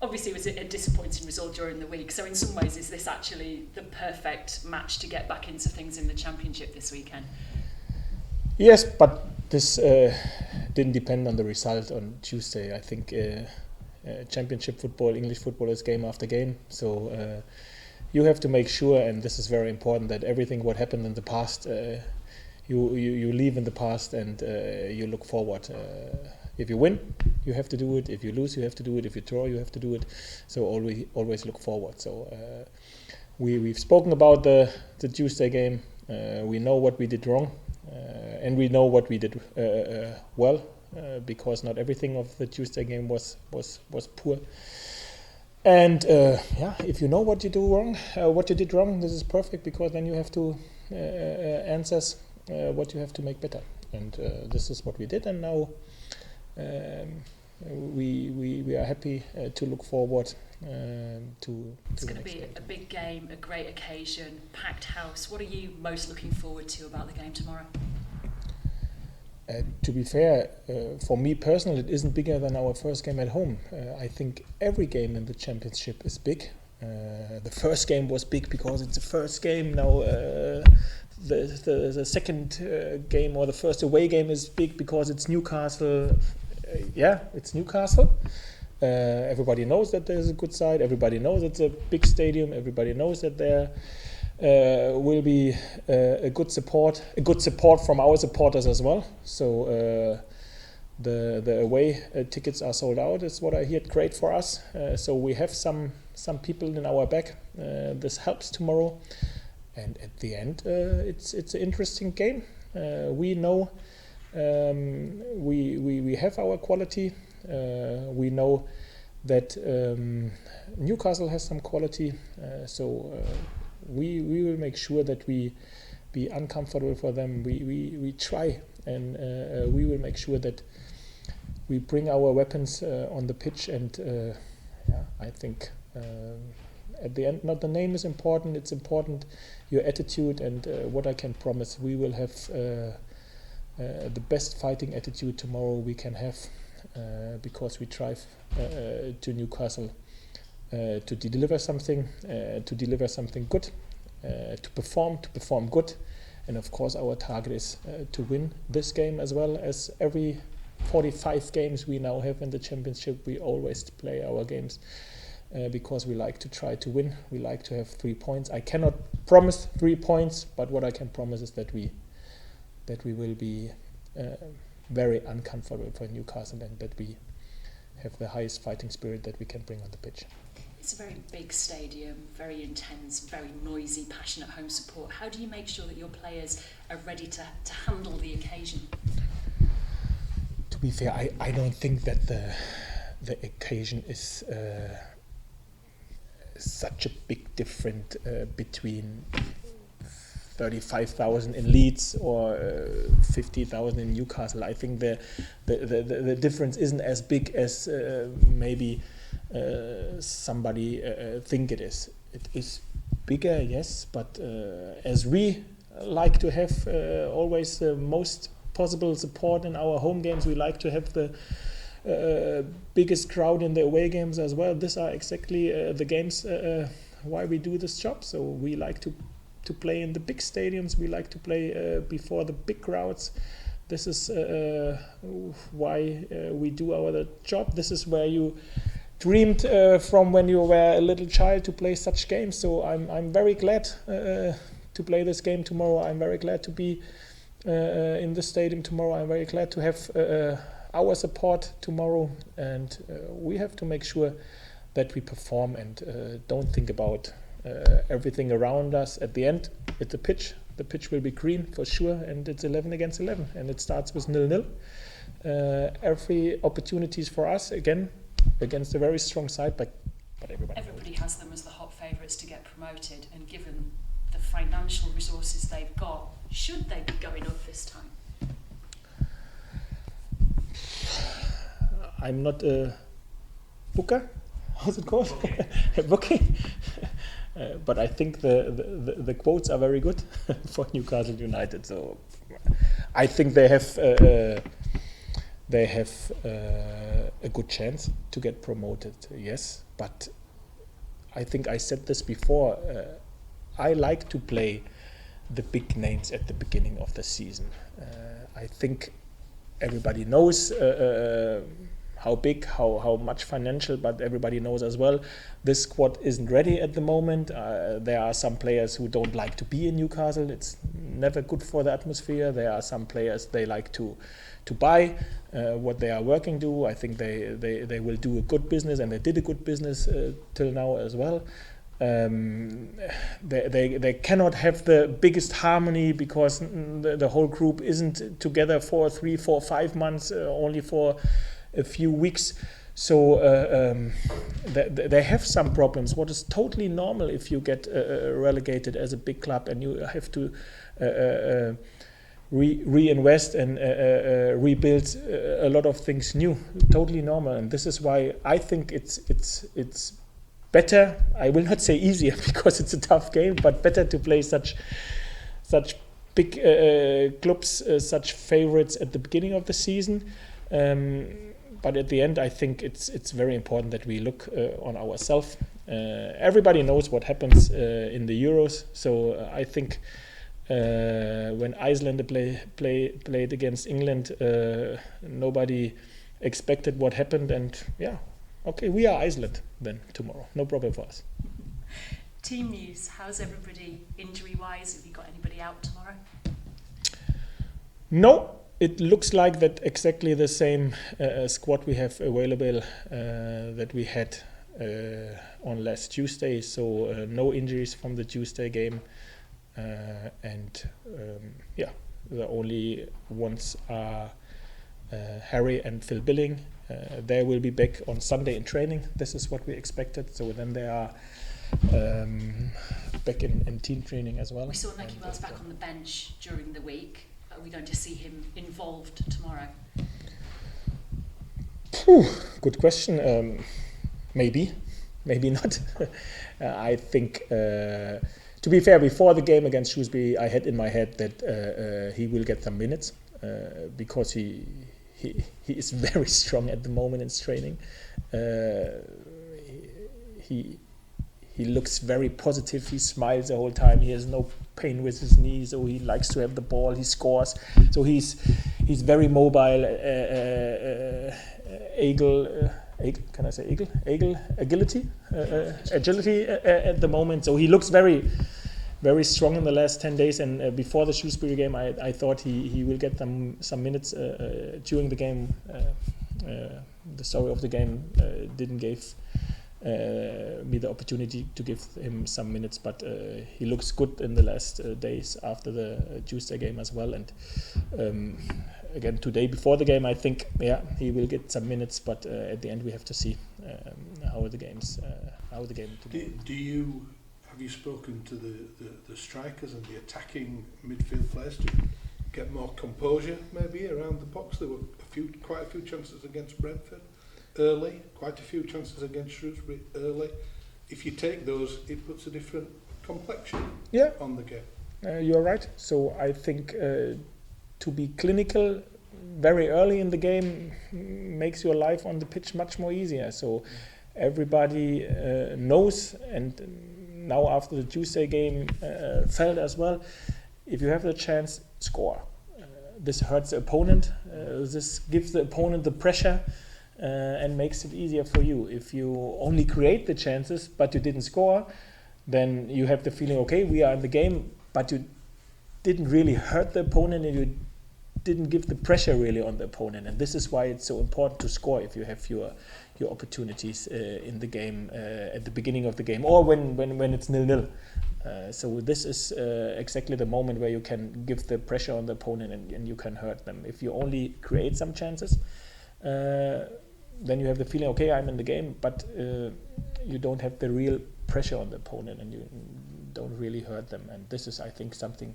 Obviously, it was a disappointing result during the week. So in some ways, is this actually the perfect match to get back into things in the Championship this weekend? Yes, but this didn't depend on the result on Tuesday. I think Championship football, English football is game after game. So you have to make sure, and this is very important, that everything what happened in the past, you leave in the past and you look forward. If you win, you have to do it. If you lose, you have to do it. If you draw, you have to do it. So always look forward. So we've spoken about the Tuesday game. We know what we did wrong, and we know what we did well, because not everything of the Tuesday game was poor. And if you know what you do wrong, what you did wrong, this is perfect, because then you have to answers what you have to make better. And this is what we did, and now. We are happy to look forward to. It's going to be a big game, a great occasion, packed house. What are you most looking forward to about the game tomorrow? To be fair, for me personally, it isn't bigger than our first game at home. I think every game in the Championship is big. The first game was big because it's the first game. Now the second game, or the first away game, is big because it's Newcastle. It's Newcastle. Everybody knows that there's a good side. Everybody knows it's a big stadium. Everybody knows that there will be a good support from our supporters as well. So the away tickets are sold out. Is what I hear. Great for us. So we have some people in our back. This helps tomorrow. And at the end, it's an interesting game. We know we have our quality. We know that Newcastle has some quality. So we will make sure that we be uncomfortable for them. We try, and we will make sure that we bring our weapons on the pitch. And I think. At the end, not the name is important, it's important your attitude, and what I can promise, we will have the best fighting attitude tomorrow we can have, because we try to Newcastle to deliver something good, to perform good, and of course our target is to win this game as well as every 45 games we now have in the Championship. We always play our games. Because we like to try to win, we like to have 3 points. I cannot promise 3 points, but what I can promise is that we will be very uncomfortable for Newcastle, and that we have the highest fighting spirit that we can bring on the pitch. It's a very big stadium, very intense, very noisy, passionate home support. How do you make sure that your players are ready to handle the occasion? To be fair, I don't think that the occasion is such a big difference between 35,000 in Leeds or 50,000 in Newcastle. I think the difference isn't as big as maybe somebody think it is. It is bigger, yes, but as we like to have always the most possible support in our home games, we like to have the biggest crowd in the away games as well. These are exactly the games why we do this job. So we like to play in the big stadiums. We like to play before the big crowds. This is why we do our job. This is where you dreamed from when you were a little child to play such games. So I'm very glad to play this game tomorrow. I'm very glad to be in the stadium tomorrow. I'm very glad to have our support tomorrow, and we have to make sure that we perform and don't think about everything around us. At the end, it's a pitch. The pitch will be green for sure, and it's 11 against 11, and it starts with 0-0. Every opportunities for us, again, against a very strong side, but everybody has them as the hot favourites to get promoted, and given the financial resources they've got, should they be going up this time? I'm not a booker. How's it called? Booking. But I think the quotes are very good for Newcastle United. So I think they have they have a good chance to get promoted, yes. But I think I said this before, I like to play the big names at the beginning of the season. I think everybody knows how big, how much financial, but everybody knows as well this squad isn't ready at the moment. There are some players who don't like to be in Newcastle. It's never good for the atmosphere. There are some players they like to buy what they are working to. I think they will do a good business, and they did a good business till now as well. They cannot have the biggest harmony because the whole group isn't together for 3, 4, 5 months, only for a few weeks. So they have some problems, what is totally normal if you get relegated as a big club and you have to reinvest and rebuild a lot of things new. Totally normal, and this is why I think it's better. I will not say easier because it's a tough game, but better to play such big clubs, such favorites at the beginning of the season. But at the end, I think it's very important that we look on ourselves. Everybody knows what happens in the Euros, so I think when Iceland played against England, nobody expected what happened, and okay, we are Iceland then tomorrow. No problem for us. Team news, how's everybody injury-wise? Have you got anybody out tomorrow? No, it looks like that exactly the same squad we have available that we had on last Tuesday. So no injuries from the Tuesday game. The only ones are Harry and Phil Billing. They will be back on Sunday in training. This is what we expected. So then they are back in team training as well. We saw Nike Wells back on the bench during the week. Are we going to see him involved tomorrow? Good question. Maybe not. I think, to be fair, before the game against Shrewsbury, I had in my head that he will get some minutes because he is very strong at the moment in training. He looks very positive. He smiles the whole time. He has no pain with his knees, so he likes to have the ball. He scores. So he's very mobile. Agility at the moment. So he looks very, very strong in the last 10 days. And before the Shrewsbury game, I thought he will get some minutes during the game. The story of the game didn't give me the opportunity to give him some minutes, but he looks good in the last days after the Tuesday game as well. And again today before the game, I think he will get some minutes, but at the end we have to see how the game today. Have you spoken to the strikers and the attacking midfield players to get more composure maybe around the box? There were quite a few chances against Brentford early, quite a few chances against Shrewsbury early. If you take those, it puts a different complexion on the game. You're right. So I think to be clinical very early in the game makes your life on the pitch much more easier. So everybody knows, and now after the Tuesday game felt as well, if you have the chance, score. This hurts the opponent. This gives the opponent the pressure. And makes it easier for you. If you only create the chances but you didn't score, then you have the feeling, okay, we are in the game, but you didn't really hurt the opponent and you didn't give the pressure really on the opponent. And this is why it's so important to score if you have your opportunities in the game at the beginning of the game or when it's 0-0. So this is exactly the moment where you can give the pressure on the opponent and you can hurt them. If you only create some chances, then you have the feeling, okay, I'm in the game, but you don't have the real pressure on the opponent and you don't really hurt them. And this is, I think, something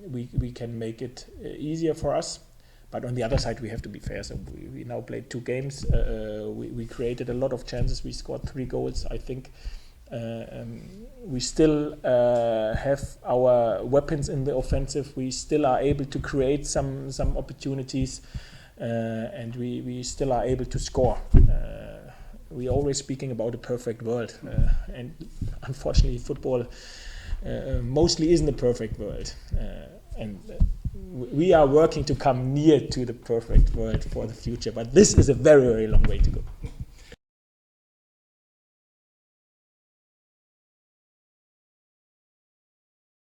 we can make it easier for us. But on the other side, we have to be fair. So we now played 2 games. We created a lot of chances. We scored 3 goals, I think. We still have our weapons in the offensive. We still are able to create some opportunities. and we still are able to score. We're always speaking about a perfect world, and unfortunately football mostly isn't a perfect world, and we are working to come near to the perfect world for the future, but this is a very, very long way to go.